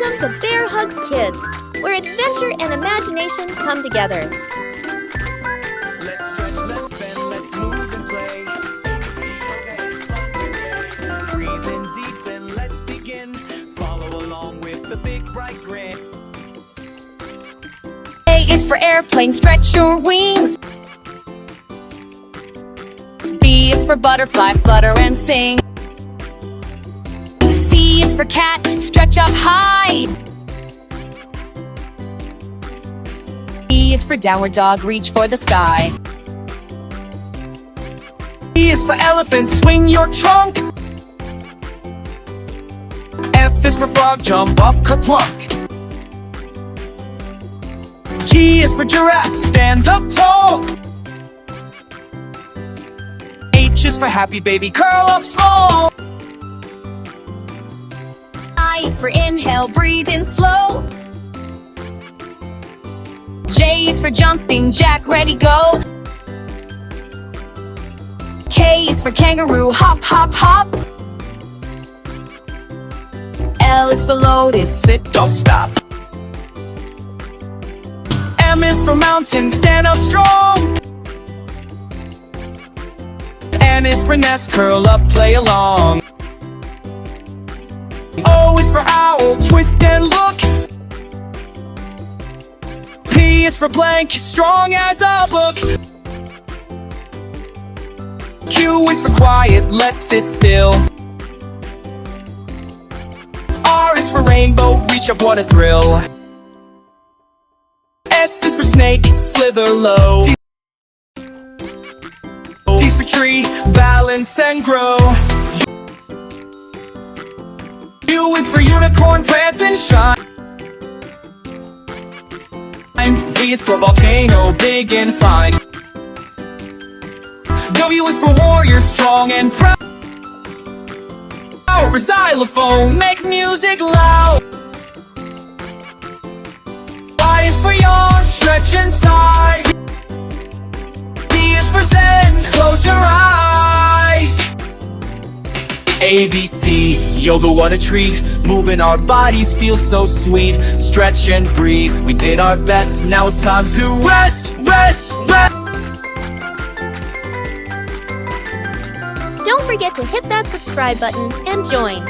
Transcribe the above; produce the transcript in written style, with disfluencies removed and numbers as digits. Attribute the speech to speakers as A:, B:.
A: Welcome to Bear Hugs Kids, where adventure and imagination come together.
B: Let's stretch, let's bend, let's move and play. Okay, fun today. Breathe in deep and let's begin. Follow along with the big bright grin.
C: A is for airplane, stretch your wings. B is for butterfly, flutter and sing. C is for cat, stretch up high. E is for downward dog, reach for the sky.
B: E is for elephant, swing your trunk. F is for frog, jump up, ka-plunk. G is for giraffe, stand up tall. H is for happy baby, curl up small.
C: I is for inhale, breathe in slow. J is for jumping jack, ready go. K is for kangaroo, hop hop hop. L is for lotus,
B: Sit, don't stop. M is for mountain, stand up strong. N is for nest, curl up, play along. O is for owl, twist and look. P is for blank, strong as a book. Q is for quiet, let's sit still. R is for rainbow, reach up, what a thrill. S is for snake, slither low. T for tree, balance and grow. U is for unicorn, prance and shine. V is for volcano, big and fine. W is for warrior, strong and proud. For xylophone, make music loud. Y is for yawn, stretch and sigh. Z is for zen, close your eyes. A, B, C, yoga, what a treat. Moving our bodies feels so sweet. Stretch and breathe, we did our best. Now it's time to rest, rest, rest.
A: Don't forget to hit that subscribe button and join.